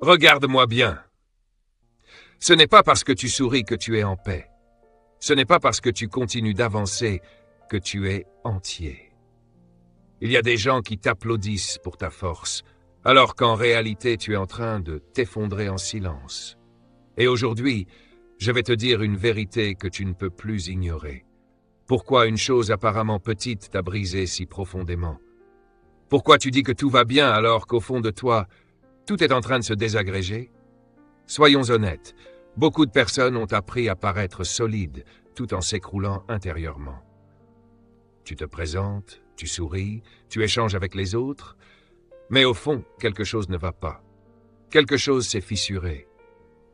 Regarde-moi bien. Ce n'est pas parce que tu souris que tu es en paix. Ce n'est pas parce que tu continues d'avancer que tu es entier. Il y a des gens qui t'applaudissent pour ta force, alors qu'en réalité tu es en train de t'effondrer en silence. Et aujourd'hui, je vais te dire une vérité que tu ne peux plus ignorer. Pourquoi une chose apparemment petite t'a brisé si profondément? Pourquoi tu dis que tout va bien alors qu'au fond de toi, tout est en train de se désagréger? Soyons honnêtes, beaucoup de personnes ont appris à paraître solides tout en s'écroulant intérieurement. Tu te présentes, tu souris, tu échanges avec les autres, mais au fond, quelque chose ne va pas. Quelque chose s'est fissuré.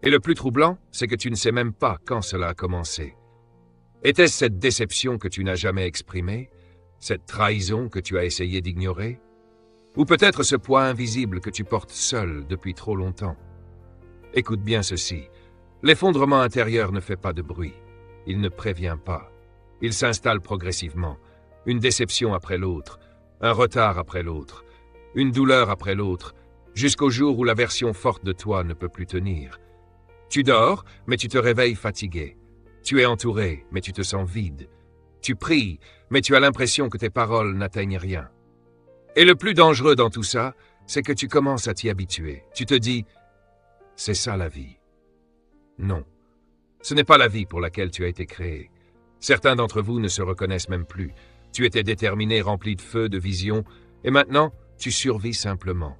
Et le plus troublant, c'est que tu ne sais même pas quand cela a commencé. Était-ce cette déception que tu n'as jamais exprimée? Cette trahison que tu as essayé d'ignorer? Ou peut-être ce poids invisible que tu portes seul depuis trop longtemps? Écoute bien ceci. L'effondrement intérieur ne fait pas de bruit. Il ne prévient pas. Il s'installe progressivement. Une déception après l'autre, un retard après l'autre, une douleur après l'autre, jusqu'au jour où la version forte de toi ne peut plus tenir. Tu dors, mais tu te réveilles fatigué. Tu es entouré, mais tu te sens vide. Tu pries, mais tu as l'impression que tes paroles n'atteignent rien. Et le plus dangereux dans tout ça, c'est que tu commences à t'y habituer. Tu te dis, c'est ça la vie. Non, ce n'est pas la vie pour laquelle tu as été créé. Certains d'entre vous ne se reconnaissent même plus. Tu étais déterminé, rempli de feu, de vision, et maintenant, tu survis simplement.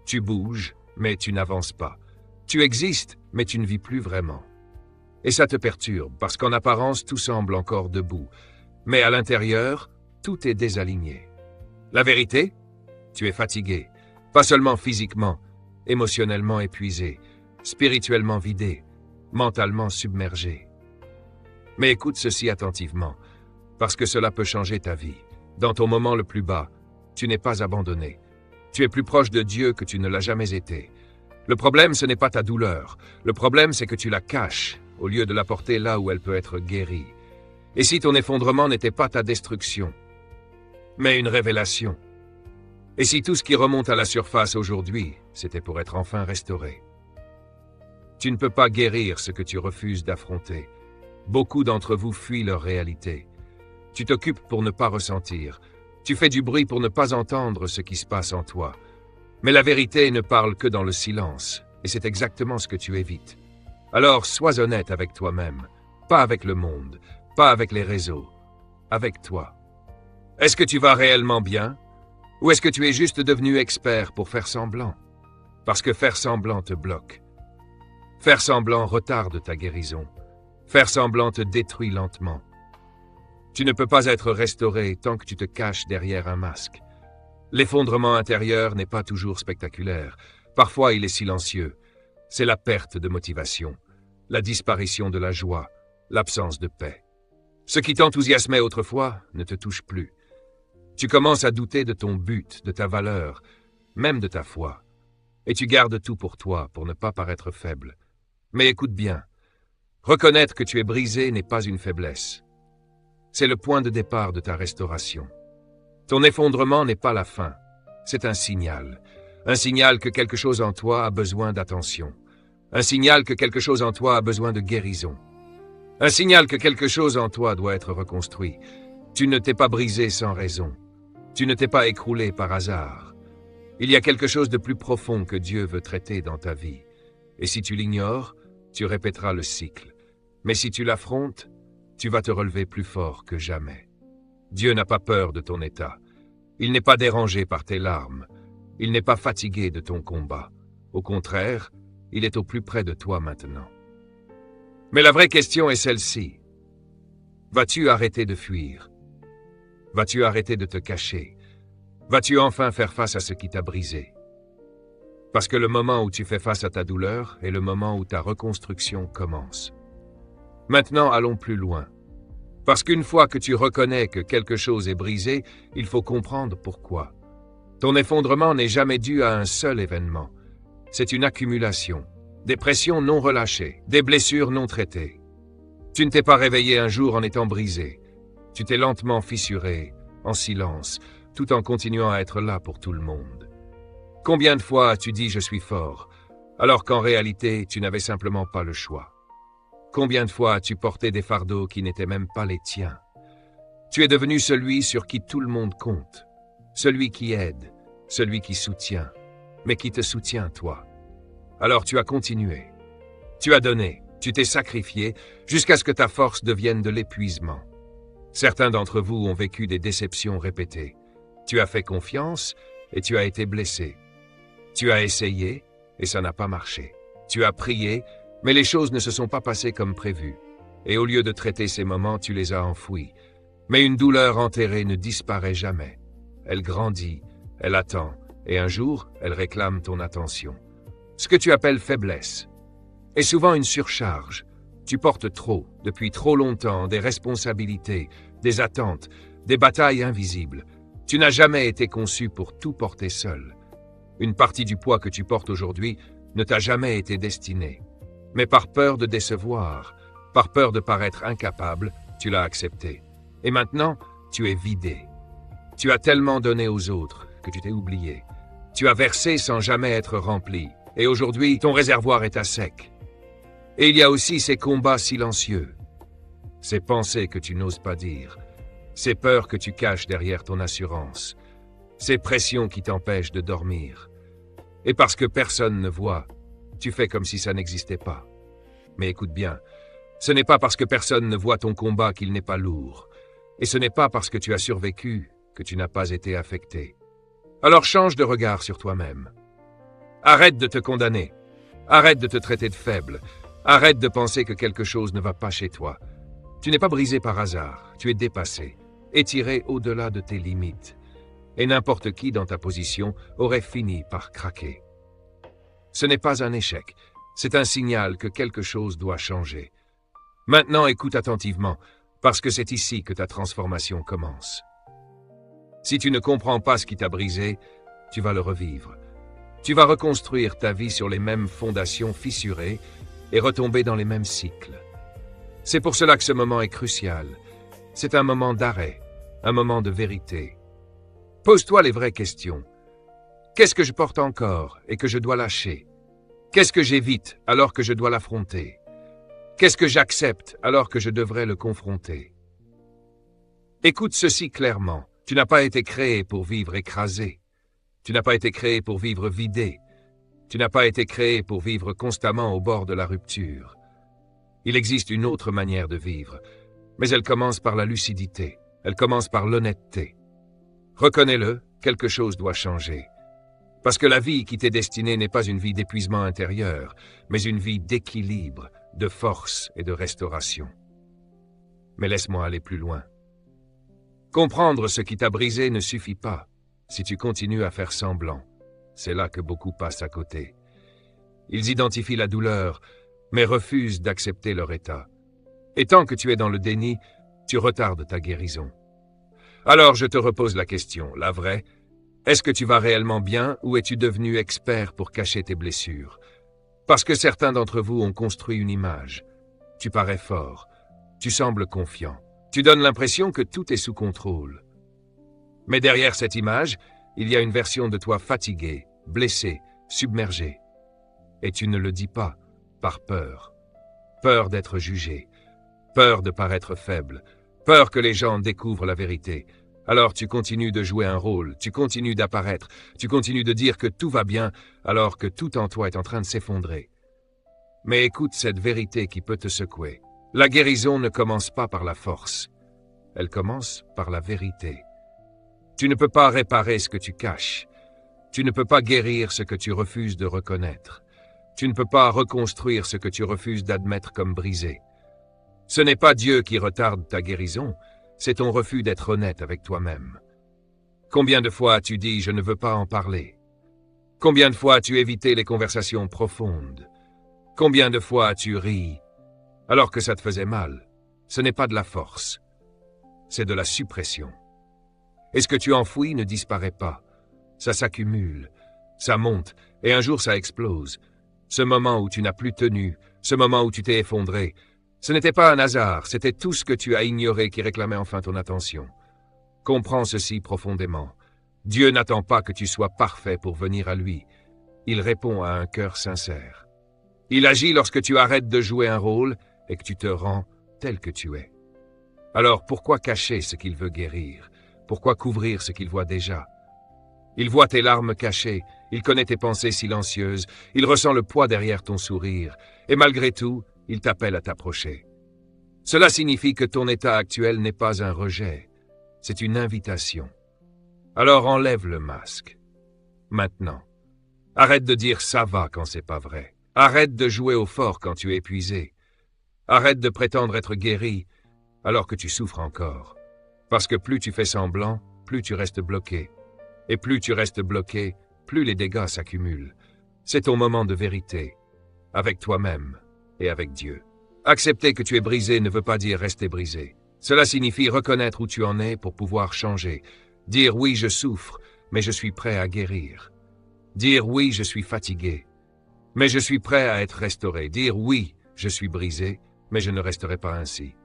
Tu bouges, mais tu n'avances pas. Tu existes, mais tu ne vis plus vraiment. Et ça te perturbe, parce qu'en apparence, tout semble encore debout. Mais à l'intérieur, tout est désaligné. La vérité? Tu es fatigué. Pas seulement physiquement, émotionnellement épuisé, spirituellement vidé, mentalement submergé. Mais écoute ceci attentivement, parce que cela peut changer ta vie. Dans ton moment le plus bas, tu n'es pas abandonné. Tu es plus proche de Dieu que tu ne l'as jamais été. Le problème, ce n'est pas ta douleur. Le problème, c'est que tu la caches, au lieu de la porter là où elle peut être guérie. Et si ton effondrement n'était pas ta destruction, mais une révélation? Et si tout ce qui remonte à la surface aujourd'hui, c'était pour être enfin restauré? Tu ne peux pas guérir ce que tu refuses d'affronter. Beaucoup d'entre vous fuient leur réalité. Tu t'occupes pour ne pas ressentir. Tu fais du bruit pour ne pas entendre ce qui se passe en toi. Mais la vérité ne parle que dans le silence, et c'est exactement ce que tu évites. Alors sois honnête avec toi-même, pas avec le monde, pas avec les réseaux, avec toi. Est-ce que tu vas réellement bien? Ou est-ce que tu es juste devenu expert pour faire semblant? Parce que faire semblant te bloque. Faire semblant retarde ta guérison. Faire semblant te détruit lentement. Tu ne peux pas être restauré tant que tu te caches derrière un masque. L'effondrement intérieur n'est pas toujours spectaculaire. Parfois, il est silencieux. C'est la perte de motivation, la disparition de la joie, l'absence de paix. Ce qui t'enthousiasmait autrefois ne te touche plus. Tu commences à douter de ton but, de ta valeur, même de ta foi. Et tu gardes tout pour toi, pour ne pas paraître faible. Mais écoute bien, reconnaître que tu es brisé n'est pas une faiblesse. C'est le point de départ de ta restauration. Ton effondrement n'est pas la fin, c'est un signal que quelque chose en toi a besoin d'attention, un signal que quelque chose en toi a besoin de guérison, un signal que quelque chose en toi doit être reconstruit. Tu ne t'es pas brisé sans raison, tu ne t'es pas écroulé par hasard. Il y a quelque chose de plus profond que Dieu veut traiter dans ta vie, et si tu l'ignores, tu répéteras le cycle. Mais si tu l'affrontes, tu vas te relever plus fort que jamais. Dieu n'a pas peur de ton état. Il n'est pas dérangé par tes larmes. Il n'est pas fatigué de ton combat. Au contraire, il est au plus près de toi maintenant. Mais la vraie question est celle-ci. Vas-tu arrêter de fuir? Vas-tu arrêter de te cacher? Vas-tu enfin faire face à ce qui t'a brisé? Parce que le moment où tu fais face à ta douleur est le moment où ta reconstruction commence. Maintenant, allons plus loin. Parce qu'une fois que tu reconnais que quelque chose est brisé, il faut comprendre pourquoi. Ton effondrement n'est jamais dû à un seul événement. C'est une accumulation, des pressions non relâchées, des blessures non traitées. Tu ne t'es pas réveillé un jour en étant brisé. Tu t'es lentement fissuré, en silence, tout en continuant à être là pour tout le monde. Combien de fois as-tu dit « je suis fort » alors qu'en réalité, tu n'avais simplement pas le choix. Combien de fois as-tu porté des fardeaux qui n'étaient même pas les tiens? Tu es devenu celui sur qui tout le monde compte, celui qui aide, celui qui soutient, mais qui te soutient toi. Alors tu as continué, tu as donné, tu t'es sacrifié jusqu'à ce que ta force devienne de l'épuisement. Certains d'entre vous ont vécu des déceptions répétées. Tu as fait confiance et tu as été blessé. Tu as essayé et ça n'a pas marché. Tu as prié, mais les choses ne se sont pas passées comme prévu. Et au lieu de traiter ces moments, tu les as enfouis. Mais une douleur enterrée ne disparaît jamais. Elle grandit, elle attend, et un jour, elle réclame ton attention. Ce que tu appelles faiblesse est souvent une surcharge. Tu portes trop, depuis trop longtemps, des responsabilités, des attentes, des batailles invisibles. Tu n'as jamais été conçu pour tout porter seul. Une partie du poids que tu portes aujourd'hui ne t'a jamais été destinée. Mais par peur de décevoir, par peur de paraître incapable, tu l'as accepté. Et maintenant, tu es vidé. Tu as tellement donné aux autres que tu t'es oublié. Tu as versé sans jamais être rempli. Et aujourd'hui, ton réservoir est à sec. Et il y a aussi ces combats silencieux. Ces pensées que tu n'oses pas dire. Ces peurs que tu caches derrière ton assurance. Ces pressions qui t'empêchent de dormir. Et parce que personne ne voit, tu fais comme si ça n'existait pas. Mais écoute bien, ce n'est pas parce que personne ne voit ton combat qu'il n'est pas lourd. Et ce n'est pas parce que tu as survécu que tu n'as pas été affecté. Alors change de regard sur toi-même. Arrête de te condamner. Arrête de te traiter de faible. Arrête de penser que quelque chose ne va pas chez toi. Tu n'es pas brisé par hasard. Tu es dépassé, étiré au-delà de tes limites. Et n'importe qui dans ta position aurait fini par craquer. Ce n'est pas un échec. C'est un signal que quelque chose doit changer. Maintenant, écoute attentivement, parce que c'est ici que ta transformation commence. Si tu ne comprends pas ce qui t'a brisé, tu vas le revivre. Tu vas reconstruire ta vie sur les mêmes fondations fissurées et retomber dans les mêmes cycles. C'est pour cela que ce moment est crucial. C'est un moment d'arrêt, un moment de vérité. Pose-toi les vraies questions. Qu'est-ce que je porte encore et que je dois lâcher? Qu'est-ce que j'évite alors que je dois l'affronter? Qu'est-ce que j'accepte alors que je devrais le confronter? Écoute ceci clairement. Tu n'as pas été créé pour vivre écrasé. Tu n'as pas été créé pour vivre vidé. Tu n'as pas été créé pour vivre constamment au bord de la rupture. Il existe une autre manière de vivre, mais elle commence par la lucidité. Elle commence par l'honnêteté. Reconnais-le, quelque chose doit changer. Parce que la vie qui t'est destinée n'est pas une vie d'épuisement intérieur, mais une vie d'équilibre, de force et de restauration. Mais laisse-moi aller plus loin. Comprendre ce qui t'a brisé ne suffit pas si tu continues à faire semblant. C'est là que beaucoup passent à côté. Ils identifient la douleur, mais refusent d'accepter leur état. Et tant que tu es dans le déni, tu retardes ta guérison. Alors je te repose la question, la vraie. Est-ce que tu vas réellement bien ou es-tu devenu expert pour cacher tes blessures? Parce que certains d'entre vous ont construit une image. Tu parais fort. Tu sembles confiant. Tu donnes l'impression que tout est sous contrôle. Mais derrière cette image, il y a une version de toi fatiguée, blessée, submergée. Et tu ne le dis pas, par peur. Peur d'être jugé. Peur de paraître faible. Peur que les gens découvrent la vérité. Alors tu continues de jouer un rôle, tu continues d'apparaître, tu continues de dire que tout va bien, alors que tout en toi est en train de s'effondrer. Mais écoute cette vérité qui peut te secouer. La guérison ne commence pas par la force. Elle commence par la vérité. Tu ne peux pas réparer ce que tu caches. Tu ne peux pas guérir ce que tu refuses de reconnaître. Tu ne peux pas reconstruire ce que tu refuses d'admettre comme brisé. Ce n'est pas Dieu qui retarde ta guérison, c'est ton refus d'être honnête avec toi-même. Combien de fois as-tu dit « je ne veux pas en parler » ? Combien de fois as-tu évité les conversations profondes ? Combien de fois as-tu ri alors que ça te faisait mal? Ce n'est pas de la force, c'est de la suppression. Et ce que tu enfouis ne disparaît pas. Ça s'accumule, ça monte, et un jour ça explose. Ce moment où tu n'as plus tenu, ce moment où tu t'es effondré, ce n'était pas un hasard, c'était tout ce que tu as ignoré qui réclamait enfin ton attention. Comprends ceci profondément. Dieu n'attend pas que tu sois parfait pour venir à lui. il répond à un cœur sincère. Il agit lorsque tu arrêtes de jouer un rôle et que tu te rends tel que tu es. Alors pourquoi cacher ce qu'il veut guérir? Pourquoi couvrir ce qu'il voit déjà? Il voit tes larmes cachées, il connaît tes pensées silencieuses, il ressent le poids derrière ton sourire, et malgré tout, il t'appelle à t'approcher. Cela signifie que ton état actuel n'est pas un rejet, c'est une invitation. Alors enlève le masque. Maintenant. Arrête de dire « ça va » quand c'est pas vrai. Arrête de jouer au fort quand tu es épuisé. Arrête de prétendre être guéri alors que tu souffres encore. Parce que plus tu fais semblant, plus tu restes bloqué. Et plus tu restes bloqué, plus les dégâts s'accumulent. C'est ton moment de vérité, avec toi-même et avec Dieu. Accepter que tu es brisé ne veut pas dire rester brisé. Cela signifie reconnaître où tu en es pour pouvoir changer. Dire oui, je souffre, mais je suis prêt à guérir. Dire oui, je suis fatigué, mais je suis prêt à être restauré. Dire oui, je suis brisé, mais je ne resterai pas ainsi.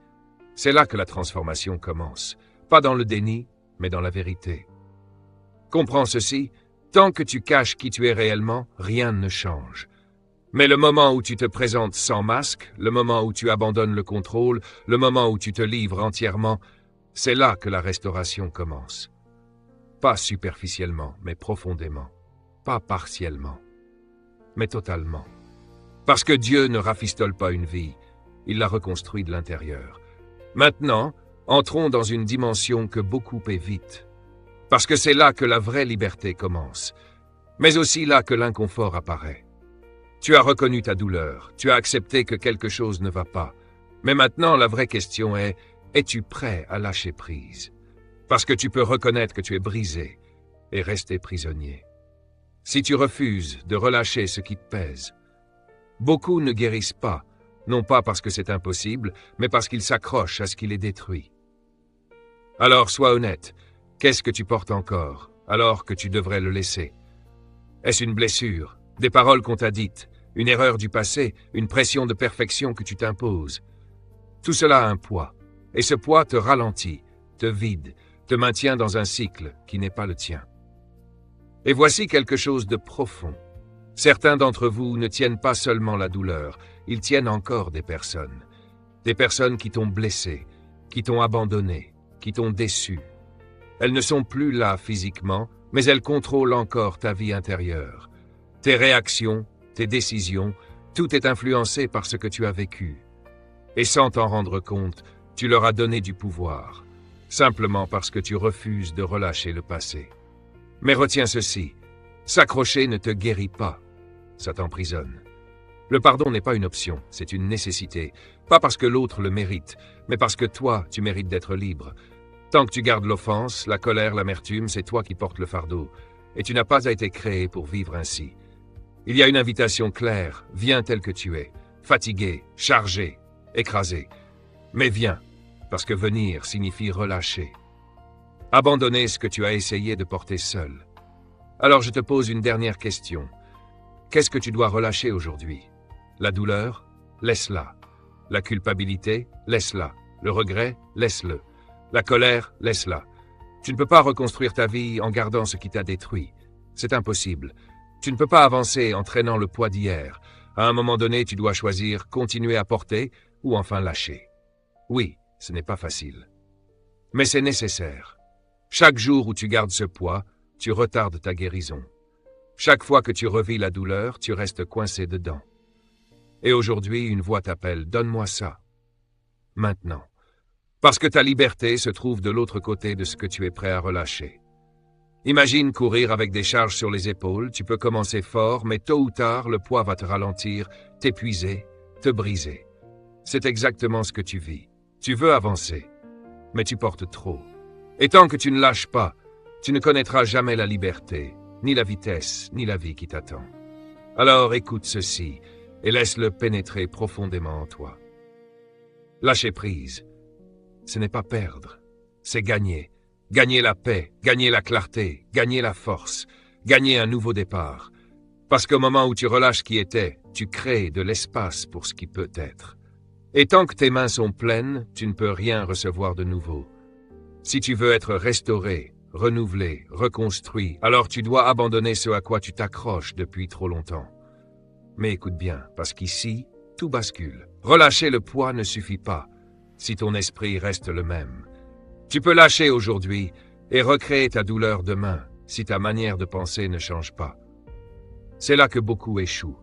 C'est là que la transformation commence. Pas dans le déni, mais dans la vérité. Comprends ceci, tant que tu caches qui tu es réellement, rien ne change. Mais le moment où tu te présentes sans masque, le moment où tu abandonnes le contrôle, le moment où tu te livres entièrement, c'est là que la restauration commence. Pas superficiellement, mais profondément. Pas partiellement, mais totalement. Parce que Dieu ne rafistole pas une vie, il la reconstruit de l'intérieur. Maintenant, entrons dans une dimension que beaucoup évitent. Parce que c'est là que la vraie liberté commence, mais aussi là que l'inconfort apparaît. Tu as reconnu ta douleur, tu as accepté que quelque chose ne va pas. Mais maintenant, la vraie question est, es-tu prêt à lâcher prise? Parce que tu peux reconnaître que tu es brisé et rester prisonnier. Si tu refuses de relâcher ce qui te pèse, beaucoup ne guérissent pas, non pas parce que c'est impossible, mais parce qu'ils s'accrochent à ce qui les détruit. Alors sois honnête, qu'est-ce que tu portes encore, alors que tu devrais le laisser? Est-ce une blessure, des paroles qu'on t'a dites, une erreur du passé, une pression de perfection que tu t'imposes? Tout cela a un poids, et ce poids te ralentit, te vide, te maintient dans un cycle qui n'est pas le tien. Et voici quelque chose de profond. Certains d'entre vous ne tiennent pas seulement la douleur, ils tiennent encore des personnes. Des personnes qui t'ont blessé, qui t'ont abandonné, qui t'ont déçu. Elles ne sont plus là physiquement, mais elles contrôlent encore ta vie intérieure. Tes réactions, tes décisions, tout est influencé par ce que tu as vécu. Et sans t'en rendre compte, tu leur as donné du pouvoir, simplement parce que tu refuses de relâcher le passé. Mais retiens ceci, s'accrocher ne te guérit pas, ça t'emprisonne. Le pardon n'est pas une option, c'est une nécessité, pas parce que l'autre le mérite, mais parce que toi, tu mérites d'être libre. Tant que tu gardes l'offense, la colère, l'amertume, c'est toi qui portes le fardeau, et tu n'as pas été créé pour vivre ainsi. Il y a une invitation claire, viens tel que tu es, fatigué, chargé, écrasé. Mais viens, parce que venir signifie relâcher. Abandonner ce que tu as essayé de porter seul. Alors je te pose une dernière question. Qu'est-ce que tu dois relâcher aujourd'hui? La douleur? Laisse-la. La culpabilité? Laisse-la. Le regret? Laisse-le. La colère? Laisse-la. Tu ne peux pas reconstruire ta vie en gardant ce qui t'a détruit. C'est impossible. Tu ne peux pas avancer en traînant le poids d'hier. À un moment donné, tu dois choisir continuer à porter ou enfin lâcher. Oui, ce n'est pas facile. Mais c'est nécessaire. Chaque jour où tu gardes ce poids, tu retardes ta guérison. Chaque fois que tu revis la douleur, tu restes coincé dedans. Et aujourd'hui, une voix t'appelle, donne-moi ça. Maintenant. Parce que ta liberté se trouve de l'autre côté de ce que tu es prêt à relâcher. Imagine courir avec des charges sur les épaules, tu peux commencer fort, mais tôt ou tard, le poids va te ralentir, t'épuiser, te briser. C'est exactement ce que tu vis. Tu veux avancer, mais tu portes trop. Et tant que tu ne lâches pas, tu ne connaîtras jamais la liberté, ni la vitesse, ni la vie qui t'attend. Alors écoute ceci, et laisse-le pénétrer profondément en toi. Lâcher prise, ce n'est pas perdre, c'est gagner. Gagner la paix, gagner la clarté, gagner la force, gagner un nouveau départ. Parce qu'au moment où tu relâches qui était, tu crées de l'espace pour ce qui peut être. Et tant que tes mains sont pleines, tu ne peux rien recevoir de nouveau. Si tu veux être restauré, renouvelé, reconstruit, alors tu dois abandonner ce à quoi tu t'accroches depuis trop longtemps. Mais écoute bien, parce qu'ici, tout bascule. Relâcher le poids ne suffit pas, si ton esprit reste le même. Tu peux lâcher aujourd'hui et recréer ta douleur demain, si ta manière de penser ne change pas. C'est là que beaucoup échouent.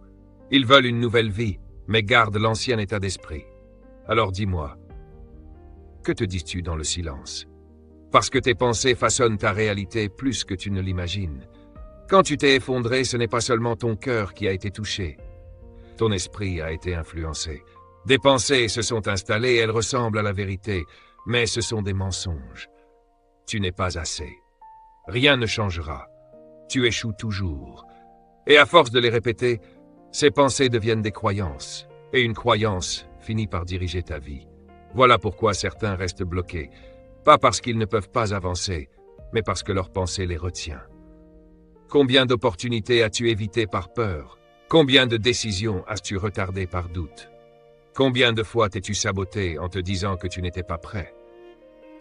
Ils veulent une nouvelle vie, mais gardent l'ancien état d'esprit. Alors dis-moi, que te dis-tu dans le silence? Parce que tes pensées façonnent ta réalité plus que tu ne l'imagines. Quand tu t'es effondré, ce n'est pas seulement ton cœur qui a été touché. Ton esprit a été influencé. Des pensées se sont installées, elles ressemblent à la vérité, mais ce sont des mensonges. Tu n'es pas assez. Rien ne changera. Tu échoues toujours. Et à force de les répéter, ces pensées deviennent des croyances. Et une croyance finit par diriger ta vie. Voilà pourquoi certains restent bloqués. Pas parce qu'ils ne peuvent pas avancer, mais parce que leur pensée les retient. Combien d'opportunités as-tu évitées par peur? Combien de décisions as-tu retardées par doute? Combien de fois t'es-tu saboté en te disant que tu n'étais pas prêt?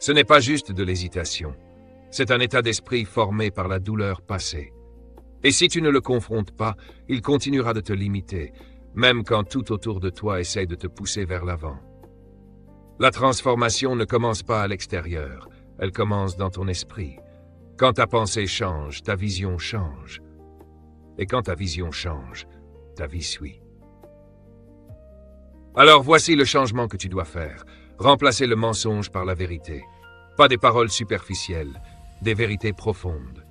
Ce n'est pas juste de l'hésitation. C'est un état d'esprit formé par la douleur passée. Et si tu ne le confrontes pas, il continuera de te limiter, même quand tout autour de toi essaie de te pousser vers l'avant. La transformation ne commence pas à l'extérieur, elle commence dans ton esprit. Quand ta pensée change, ta vision change. Et quand ta vision change, ta vie suit. Alors voici le changement que tu dois faire. Remplacer le mensonge par la vérité. Pas des paroles superficielles, des vérités profondes.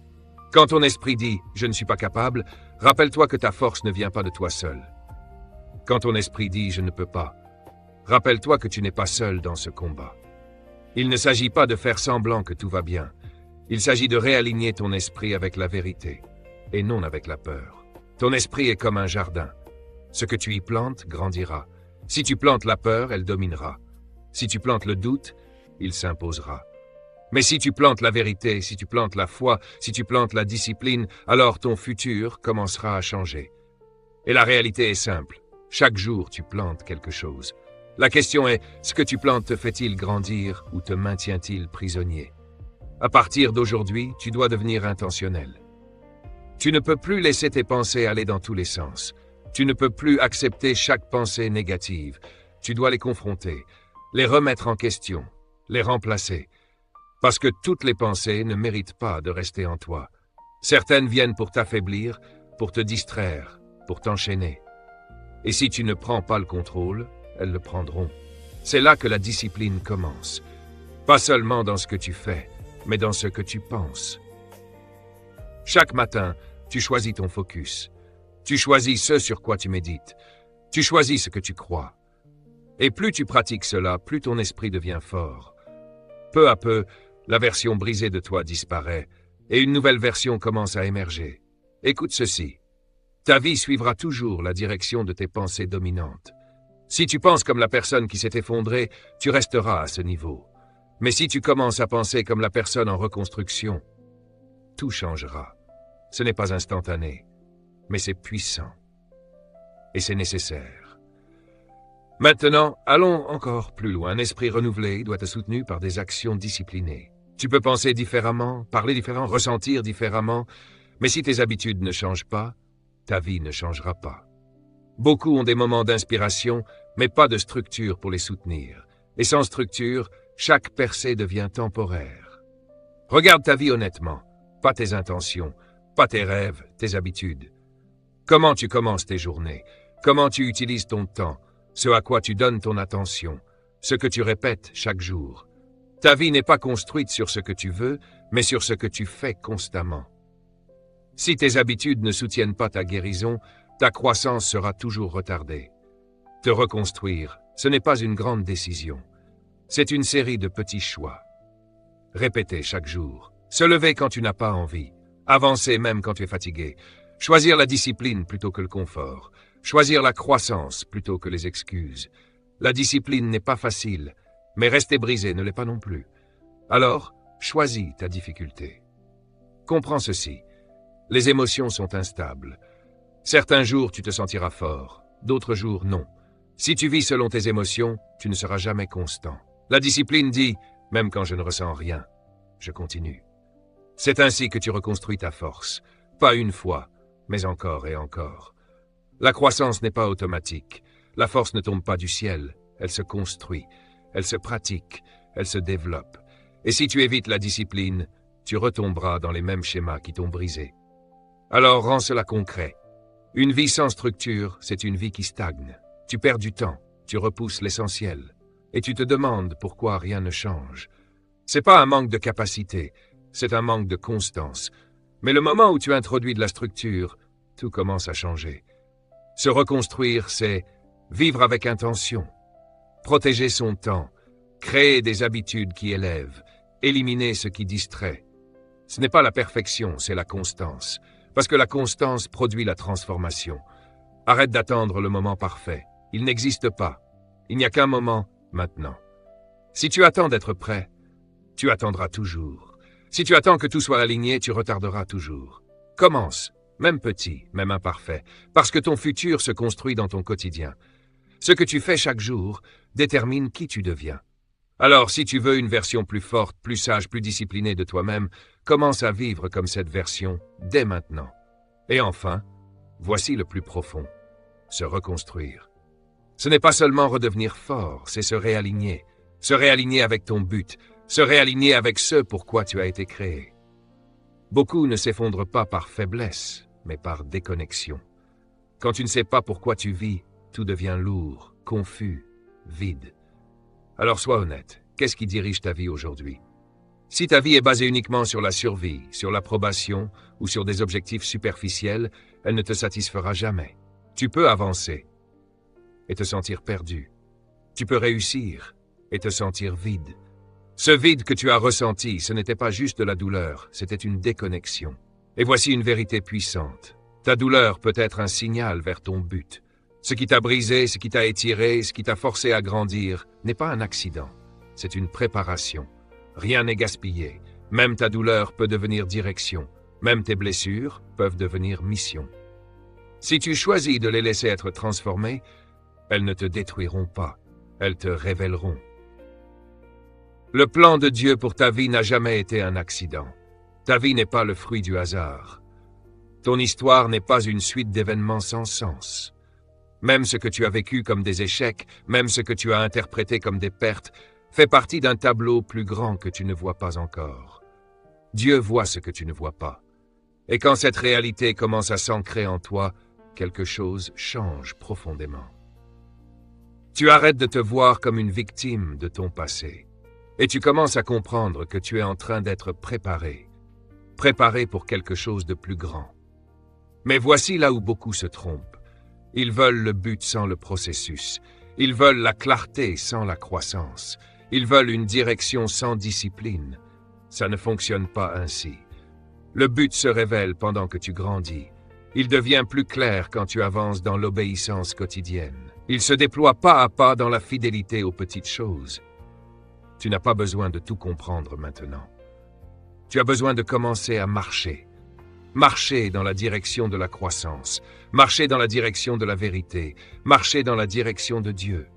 Quand ton esprit dit « je ne suis pas capable », rappelle-toi que ta force ne vient pas de toi seul. Quand ton esprit dit « je ne peux pas », rappelle-toi que tu n'es pas seul dans ce combat. Il ne s'agit pas de faire semblant que tout va bien. Il s'agit de réaligner ton esprit avec la vérité, et non avec la peur. Ton esprit est comme un jardin. Ce que tu y plantes grandira. Si tu plantes la peur, elle dominera. Si tu plantes le doute, il s'imposera. Mais si tu plantes la vérité, si tu plantes la foi, si tu plantes la discipline, alors ton futur commencera à changer. Et la réalité est simple. Chaque jour, tu plantes quelque chose. La question est, ce que tu plantes te fait-il grandir ou te maintient-il prisonnier? À partir d'aujourd'hui, tu dois devenir intentionnel. Tu ne peux plus laisser tes pensées aller dans tous les sens. Tu ne peux plus accepter chaque pensée négative. Tu dois les confronter, les remettre en question, les remplacer. Parce que toutes les pensées ne méritent pas de rester en toi. Certaines viennent pour t'affaiblir, pour te distraire, pour t'enchaîner. Et si tu ne prends pas le contrôle, elles le prendront. C'est là que la discipline commence. Pas seulement dans ce que tu fais, mais dans ce que tu penses. Chaque matin, tu choisis ton focus. Tu choisis ce sur quoi tu médites. Tu choisis ce que tu crois. Et plus tu pratiques cela, plus ton esprit devient fort. Peu à peu, la version brisée de toi disparaît et une nouvelle version commence à émerger. Écoute ceci. Ta vie suivra toujours la direction de tes pensées dominantes. Si tu penses comme la personne qui s'est effondrée, tu resteras à ce niveau. Mais si tu commences à penser comme la personne en reconstruction, tout changera. Ce n'est pas instantané, mais c'est puissant. Et c'est nécessaire. Maintenant, allons encore plus loin. Un esprit renouvelé doit être soutenu par des actions disciplinées. Tu peux penser différemment, parler différemment, ressentir différemment, mais si tes habitudes ne changent pas, ta vie ne changera pas. Beaucoup ont des moments d'inspiration, mais pas de structure pour les soutenir. Et sans structure, chaque percée devient temporaire. Regarde ta vie honnêtement, pas tes intentions, pas tes rêves, tes habitudes. Comment tu commences tes journées? Comment tu utilises ton temps? Ce à quoi tu donnes ton attention? Ce que tu répètes chaque jour? Ta vie n'est pas construite sur ce que tu veux, mais sur ce que tu fais constamment. Si tes habitudes ne soutiennent pas ta guérison, ta croissance sera toujours retardée. Te reconstruire, ce n'est pas une grande décision. C'est une série de petits choix. Répéter chaque jour. Se lever quand tu n'as pas envie. Avancer même quand tu es fatigué. Choisir la discipline plutôt que le confort. Choisir la croissance plutôt que les excuses. La discipline n'est pas facile, mais rester brisé ne l'est pas non plus. Alors, choisis ta difficulté. Comprends ceci. Les émotions sont instables. Certains jours, tu te sentiras fort. D'autres jours, non. Si tu vis selon tes émotions, tu ne seras jamais constant. La discipline dit, même quand je ne ressens rien, je continue. C'est ainsi que tu reconstruis ta force. Pas une fois, mais encore et encore. La croissance n'est pas automatique. La force ne tombe pas du ciel. Elle se construit, elle se pratique, elle se développe. Et si tu évites la discipline, tu retomberas dans les mêmes schémas qui t'ont brisé. Alors rends cela concret. Une vie sans structure, c'est une vie qui stagne. Tu perds du temps, tu repousses l'essentiel. Et tu te demandes pourquoi rien ne change. C'est pas un manque de capacité, c'est un manque de constance. Mais le moment où tu introduis de la structure, tout commence à changer. Se reconstruire, c'est vivre avec intention, protéger son temps, créer des habitudes qui élèvent, éliminer ce qui distrait. Ce n'est pas la perfection, c'est la constance. Parce que la constance produit la transformation. Arrête d'attendre le moment parfait. Il n'existe pas. Il n'y a qu'un moment, maintenant. Si tu attends d'être prêt, tu attendras toujours. Si tu attends que tout soit aligné, tu retarderas toujours. Commence, même petit, même imparfait, parce que ton futur se construit dans ton quotidien. Ce que tu fais chaque jour détermine qui tu deviens. Alors, si tu veux une version plus forte, plus sage, plus disciplinée de toi-même, commence à vivre comme cette version dès maintenant. Et enfin, voici le plus profond, se reconstruire. Ce n'est pas seulement redevenir fort, c'est se réaligner avec ton but, se réaligner avec ce pourquoi tu as été créé. Beaucoup ne s'effondrent pas par faiblesse, mais par déconnexion. Quand tu ne sais pas pourquoi tu vis, tout devient lourd, confus, vide. Alors sois honnête, qu'est-ce qui dirige ta vie aujourd'hui? Si ta vie est basée uniquement sur la survie, sur l'approbation ou sur des objectifs superficiels, elle ne te satisfera jamais. Tu peux avancer et te sentir perdu. Tu peux réussir et te sentir vide. Ce vide que tu as ressenti, ce n'était pas juste de la douleur, c'était une déconnexion. Et voici une vérité puissante. Ta douleur peut être un signal vers ton but. Ce qui t'a brisé, ce qui t'a étiré, ce qui t'a forcé à grandir, n'est pas un accident. C'est une préparation. Rien n'est gaspillé. Même ta douleur peut devenir direction. Même tes blessures peuvent devenir mission. Si tu choisis de les laisser être transformées, elles ne te détruiront pas. Elles te révéleront. Le plan de Dieu pour ta vie n'a jamais été un accident. Ta vie n'est pas le fruit du hasard. Ton histoire n'est pas une suite d'événements sans sens. Même ce que tu as vécu comme des échecs, même ce que tu as interprété comme des pertes, fait partie d'un tableau plus grand que tu ne vois pas encore. Dieu voit ce que tu ne vois pas. Et quand cette réalité commence à s'ancrer en toi, quelque chose change profondément. Tu arrêtes de te voir comme une victime de ton passé. Et tu commences à comprendre que tu es en train d'être préparé. Préparé pour quelque chose de plus grand. Mais voici là où beaucoup se trompent. Ils veulent le but sans le processus. Ils veulent la clarté sans la croissance. Ils veulent une direction sans discipline. Ça ne fonctionne pas ainsi. Le but se révèle pendant que tu grandis. Il devient plus clair quand tu avances dans l'obéissance quotidienne. Il se déploie pas à pas dans la fidélité aux petites choses. Tu n'as pas besoin de tout comprendre maintenant. Tu as besoin de commencer à marcher. Marcher dans la direction de la croissance. Marcher dans la direction de la vérité. Marcher dans la direction de Dieu.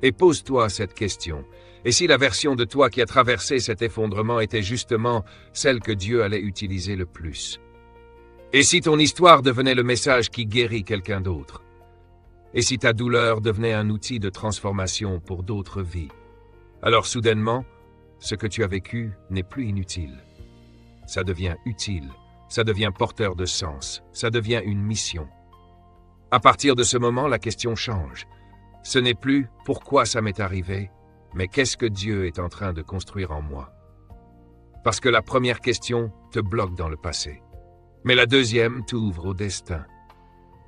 Et pose-toi cette question. Et si la version de toi qui a traversé cet effondrement était justement celle que Dieu allait utiliser le plus? Et si ton histoire devenait le message qui guérit quelqu'un d'autre? Et si ta douleur devenait un outil de transformation pour d'autres vies? Alors soudainement, ce que tu as vécu n'est plus inutile. Ça devient utile, ça devient porteur de sens, ça devient une mission. À partir de ce moment, la question change. Ce n'est plus « pourquoi ça m'est arrivé ?» mais « qu'est-ce que Dieu est en train de construire en moi ?» Parce que la première question te bloque dans le passé. Mais la deuxième t'ouvre au destin.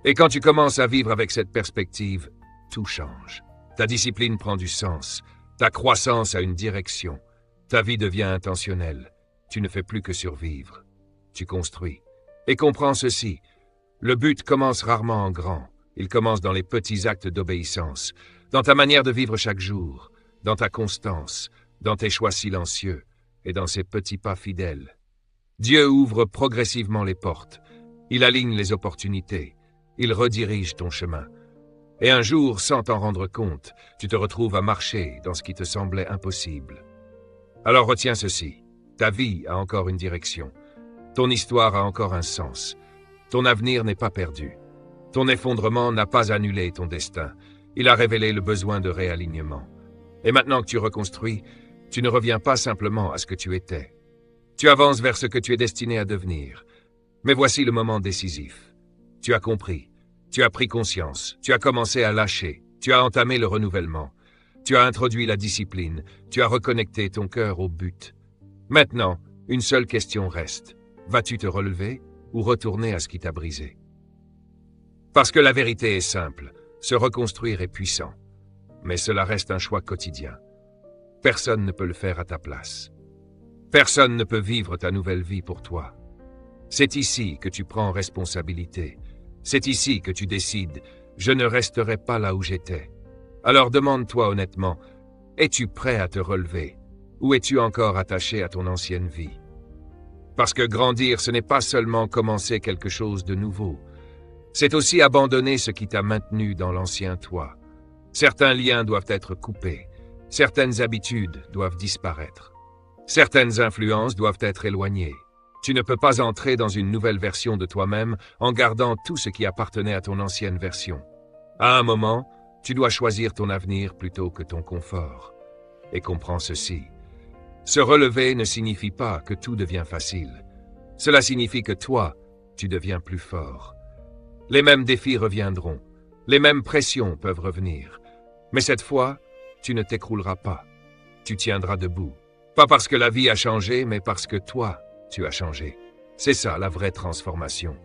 Et quand tu commences à vivre avec cette perspective, tout change. Ta discipline prend du sens. Ta croissance a une direction. Ta vie devient intentionnelle. Tu ne fais plus que survivre. Tu construis. Et comprends ceci. Le but commence rarement en grand. Il commence dans les petits actes d'obéissance, dans ta manière de vivre chaque jour, dans ta constance, dans tes choix silencieux et dans ces petits pas fidèles. Dieu ouvre progressivement les portes. Il aligne les opportunités. Il redirige ton chemin. Et un jour, sans t'en rendre compte, tu te retrouves à marcher dans ce qui te semblait impossible. Alors retiens ceci. Ta vie a encore une direction. Ton histoire a encore un sens. Ton avenir n'est pas perdu. Ton effondrement n'a pas annulé ton destin. Il a révélé le besoin de réalignement. Et maintenant que tu reconstruis, tu ne reviens pas simplement à ce que tu étais. Tu avances vers ce que tu es destiné à devenir. Mais voici le moment décisif. Tu as compris. Tu as pris conscience. Tu as commencé à lâcher. Tu as entamé le renouvellement. Tu as introduit la discipline. Tu as reconnecté ton cœur au but. Maintenant, une seule question reste. Vas-tu te relever ou retourner à ce qui t'a brisé? Parce que la vérité est simple. Se reconstruire est puissant. Mais cela reste un choix quotidien. Personne ne peut le faire à ta place. Personne ne peut vivre ta nouvelle vie pour toi. C'est ici que tu prends responsabilité. C'est ici que tu décides « Je ne resterai pas là où j'étais ». Alors demande-toi honnêtement, es-tu prêt à te relever ou es-tu encore attaché à ton ancienne vie? Parce que grandir, ce n'est pas seulement commencer quelque chose de nouveau. C'est aussi abandonner ce qui t'a maintenu dans l'ancien toi. Certains liens doivent être coupés. Certaines habitudes doivent disparaître. Certaines influences doivent être éloignées. Tu ne peux pas entrer dans une nouvelle version de toi-même en gardant tout ce qui appartenait à ton ancienne version. À un moment, tu dois choisir ton avenir plutôt que ton confort. Et comprends ceci. Se relever ne signifie pas que tout devient facile. Cela signifie que toi, tu deviens plus fort. Les mêmes défis reviendront. Les mêmes pressions peuvent revenir. Mais cette fois, tu ne t'écrouleras pas. Tu tiendras debout. Pas parce que la vie a changé, mais parce que toi, tu as changé. C'est ça la vraie transformation.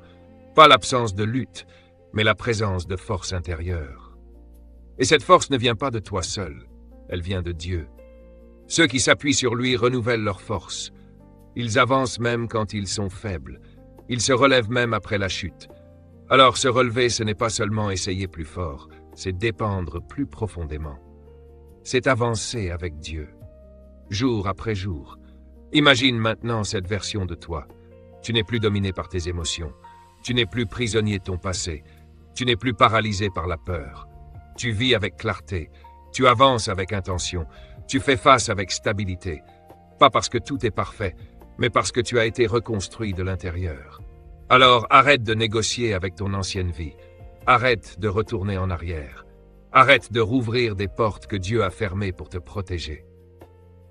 Pas l'absence de lutte, mais la présence de force intérieure. Et cette force ne vient pas de toi seul. Elle vient de Dieu. Ceux qui s'appuient sur lui renouvellent leur force. Ils avancent même quand ils sont faibles. Ils se relèvent même après la chute. Alors se relever, ce n'est pas seulement essayer plus fort, c'est dépendre plus profondément. C'est avancer avec Dieu, jour après jour. Imagine maintenant cette version de toi. Tu n'es plus dominé par tes émotions. Tu n'es plus prisonnier de ton passé. Tu n'es plus paralysé par la peur. Tu vis avec clarté. Tu avances avec intention. Tu fais face avec stabilité. Pas parce que tout est parfait, mais parce que tu as été reconstruit de l'intérieur. Alors arrête de négocier avec ton ancienne vie. Arrête de retourner en arrière. Arrête de rouvrir des portes que Dieu a fermées pour te protéger.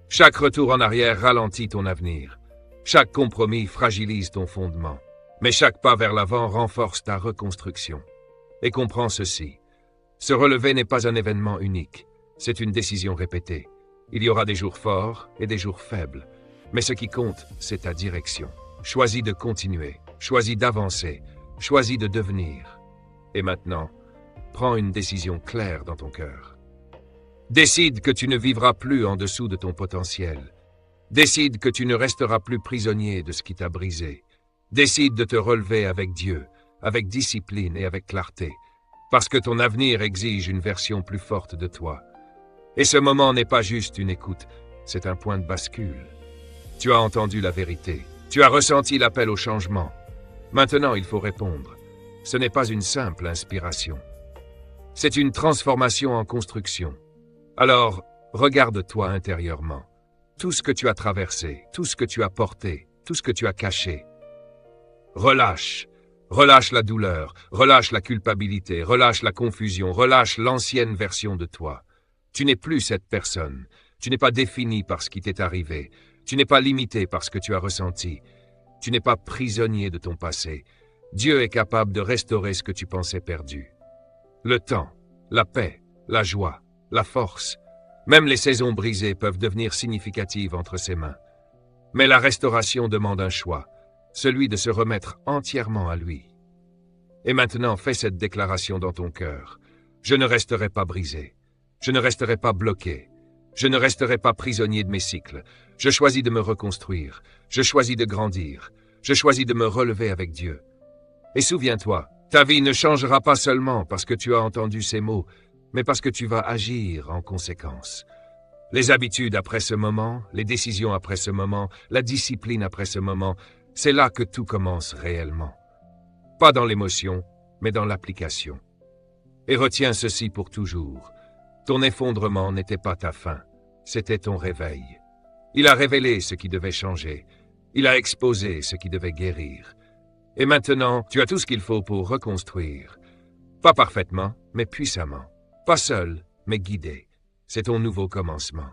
Chaque retour en arrière ralentit ton avenir. Chaque compromis fragilise ton fondement. Mais chaque pas vers l'avant renforce ta reconstruction. Et comprends ceci. Se relever n'est pas un événement unique. C'est une décision répétée. Il y aura des jours forts et des jours faibles. Mais ce qui compte, c'est ta direction. Choisis de continuer. Choisis d'avancer. Choisis de devenir. Et maintenant, prends une décision claire dans ton cœur. Décide que tu ne vivras plus en dessous de ton potentiel. Décide que tu ne resteras plus prisonnier de ce qui t'a brisé. Décide de te relever avec Dieu, avec discipline et avec clarté, parce que ton avenir exige une version plus forte de toi. Et ce moment n'est pas juste une écoute, c'est un point de bascule. Tu as entendu la vérité, tu as ressenti l'appel au changement. Maintenant, il faut répondre. Ce n'est pas une simple inspiration. C'est une transformation en construction. Alors, regarde-toi intérieurement. Tout ce que tu as traversé, tout ce que tu as porté, tout ce que tu as caché. Relâche. Relâche la douleur, relâche la culpabilité, relâche la confusion, relâche l'ancienne version de toi. Tu n'es plus cette personne. Tu n'es pas défini par ce qui t'est arrivé. Tu n'es pas limité par ce que tu as ressenti. Tu n'es pas prisonnier de ton passé. Dieu est capable de restaurer ce que tu pensais perdu. Le temps, la paix, la joie, la force, même les saisons brisées peuvent devenir significatives entre ses mains. Mais la restauration demande un choix, celui de se remettre entièrement à lui. Et maintenant, fais cette déclaration dans ton cœur. Je ne resterai pas brisé. Je ne resterai pas bloqué. Je ne resterai pas prisonnier de mes cycles. Je choisis de me reconstruire. Je choisis de grandir. Je choisis de me relever avec Dieu. Et souviens-toi, ta vie ne changera pas seulement parce que tu as entendu ces mots, mais parce que tu vas agir en conséquence. Les habitudes après ce moment, les décisions après ce moment, la discipline après ce moment, c'est là que tout commence réellement. Pas dans l'émotion, mais dans l'application. Et retiens ceci pour toujours. Ton effondrement n'était pas ta fin, c'était ton réveil. Il a révélé ce qui devait changer. Il a exposé ce qui devait guérir. Et maintenant, tu as tout ce qu'il faut pour reconstruire. Pas parfaitement, mais puissamment. Pas seul, mais guidé. C'est ton nouveau commencement.